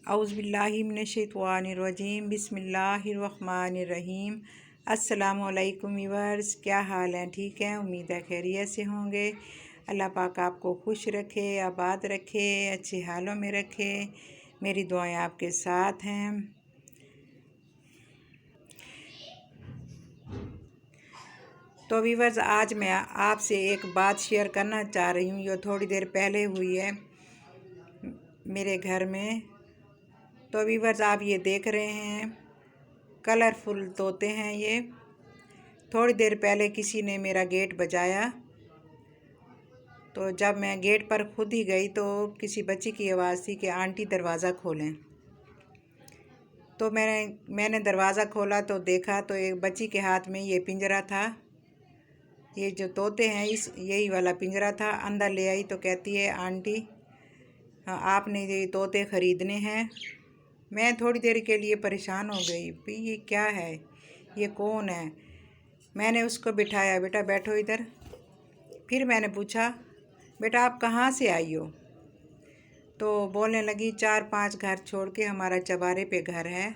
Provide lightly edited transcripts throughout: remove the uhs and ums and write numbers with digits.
औज़ुबिल्लाहि मिनश्शैतानिर्रजीम बिस्मिल्लाहिर्रहमानिर्रहीम। अस्सलामुअलैकुम व्यूअर्स, क्या हाल है? ठीक है, उम्मीद है खैरियत से होंगे। अल्लाह पाक आपको खुश रखे, आबाद रखे, अच्छे हालों में रखे। मेरी दुआएं आपके साथ हैं। तो व्यूअर्स, आज मैं आपसे एक बात शेयर करना चाह रही हूँ। ये थोड़ी देर पहले हुई है मेरे घर में। तो व्यूअर्स, आप ये देख रहे हैं कलरफुल तोते हैं ये। थोड़ी देर पहले किसी ने मेरा गेट बजाया, तो जब मैं गेट पर खुद ही गई तो किसी बच्ची की आवाज़ थी कि आंटी दरवाज़ा खोलें। तो मैंने दरवाज़ा खोला तो देखा तो एक बच्ची के हाथ में ये पिंजरा था। ये जो तोते हैं यही वाला पिंजरा था। अंदर ले आई तो कहती है, आंटी हाँ, आपने ये तोते ख़रीदने हैं। मैं थोड़ी देर के लिए परेशान हो गई, भाई ये क्या है, ये कौन है। मैंने उसको बिठाया, बेटा बैठो इधर। फिर मैंने पूछा, बेटा आप कहाँ से आई हो? तो बोलने लगी, 4-5 घर छोड़ के हमारा चबारे पे घर है।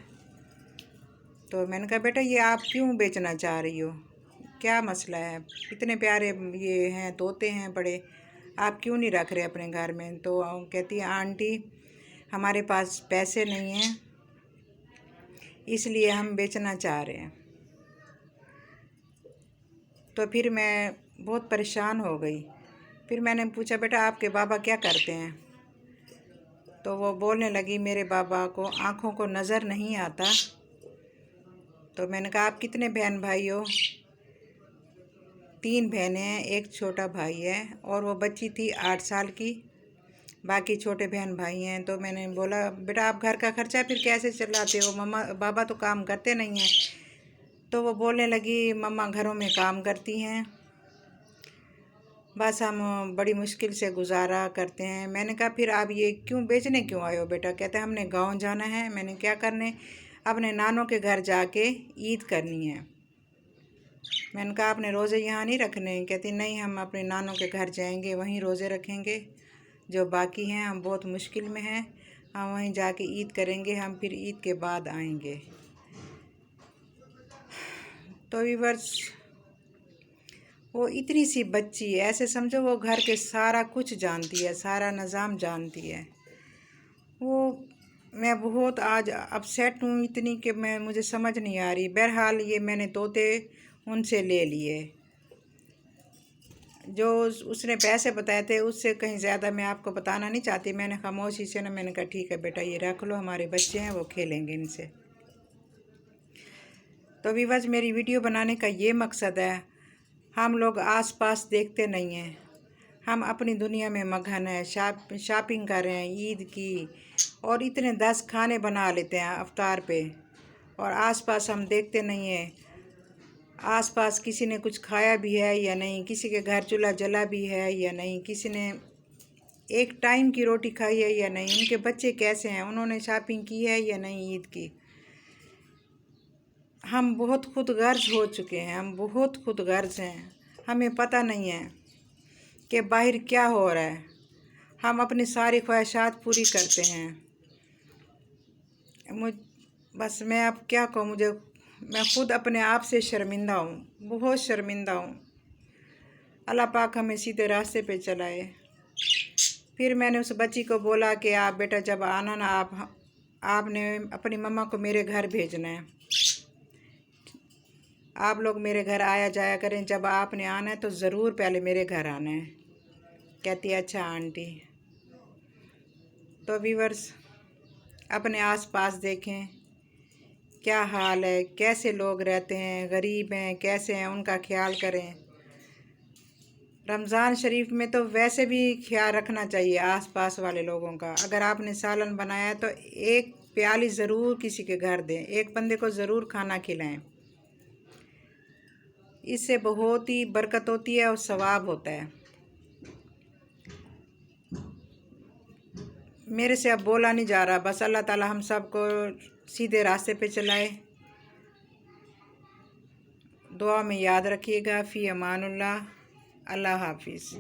तो मैंने कहा, बेटा ये आप क्यों बेचना चाह रही हो, क्या मसला है? इतने प्यारे ये हैं तोते हैं बड़े, आप क्यों नहीं रख रहे अपने घर में? तो कहती है, आंटी हमारे पास पैसे नहीं हैं, इसलिए हम बेचना चाह रहे हैं। तो फिर मैं बहुत परेशान हो गई। फिर मैंने पूछा, बेटा आपके बाबा क्या करते हैं? तो वो बोलने लगी, मेरे बाबा को आँखों को नज़र नहीं आता। तो मैंने कहा, आप कितने बहन भाई हो? 3 बहनें हैं, एक छोटा भाई है, और वो बच्ची थी 8 साल की, बाकी छोटे बहन भाई हैं। तो मैंने बोला, बेटा आप घर का खर्चा फिर कैसे चलाते हो? मम्मा बाबा तो काम करते नहीं हैं। तो वो बोलने लगी, मम्मा घरों में काम करती हैं, बस हम बड़ी मुश्किल से गुजारा करते हैं। मैंने कहा, फिर आप ये क्यों बेचने क्यों आए हो बेटा? कहते हैं, हमने गांव जाना है। मैंने क्या करने? अपने नानों के घर जाके ईद करनी है। मैंने कहा, आपने रोज़े यहाँ नहीं रखने? कहती, नहीं हम अपने नानों के घर जाएंगे, वहीं रोज़े रखेंगे। जो बाकी हैं, हम बहुत मुश्किल में हैं, हम वहीं जाके ईद करेंगे, हम फिर ईद के बाद आएंगे। तो व्यूअर्स, वो इतनी सी बच्ची, ऐसे समझो वो घर के सारा कुछ जानती है, सारा निज़ाम जानती है। वो मैं बहुत आज अपसेट हूँ इतनी कि मुझे समझ नहीं आ रही। बहरहाल ये मैंने तोते उनसे ले लिए, जो उसने पैसे बताए थे उससे कहीं ज़्यादा मैं आपको बताना नहीं चाहती। मैंने खामोशी से मैंने कहा, ठीक है बेटा ये रख लो, हमारे बच्चे हैं वो खेलेंगे इनसे। तो व्यूअर्स, मेरी वीडियो बनाने का ये मकसद है, हम लोग आसपास देखते नहीं हैं, हम अपनी दुनिया में मगन है, शॉपिंग कर रहे हैं ईद की, और इतने 10 खाने बना लेते हैं अफ्तार पे, और आसपास हम देखते नहीं हैं आसपास किसी ने कुछ खाया भी है या नहीं, किसी के घर चूल्हा जला भी है या नहीं, किसी ने एक टाइम की रोटी खाई है या नहीं, उनके बच्चे कैसे हैं, उन्होंने शॉपिंग की है या नहीं ईद की। हम बहुत खुदगर्ज हो चुके हैं, हम बहुत खुदगर्ज हैं। हमें पता नहीं है कि बाहर क्या हो रहा है। हम अपनी सारी ख्वाहिशात पूरी करते हैं। बस मैं अब क्या कहूँ, मैं ख़ुद अपने आप से शर्मिंदा हूँ, बहुत शर्मिंदा हूँ। अल्लाह पाक हमें सीधे रास्ते पे चलाए। फिर मैंने उस बच्ची को बोला कि आप बेटा जब आना ना, आपने अपनी मम्मा को मेरे घर भेजना है, आप लोग मेरे घर आया जाया करें, जब आपने आना है तो ज़रूर पहले मेरे घर आना है। कहती है, अच्छा आंटी। तो व्यूअर्स, अपने आसपास देखें क्या हाल है, कैसे लोग रहते हैं, गरीब हैं, कैसे हैं, उनका ख्याल करें। रमज़ान शरीफ में तो वैसे भी ख्याल रखना चाहिए आसपास वाले लोगों का। अगर आपने सालन बनाया तो एक प्याली ज़रूर किसी के घर दें, एक बंदे को ज़रूर खाना खिलाएं। इससे बहुत ही बरकत होती है और सवाब होता है। मेरे से अब बोला नहीं जा रहा, बस अल्लाह ताला हम सब को सीधे रास्ते पे चलाए। दुआ में याद रखिएगा। फ़ी अमानुल्लाह। अल्लाह हाफिज़।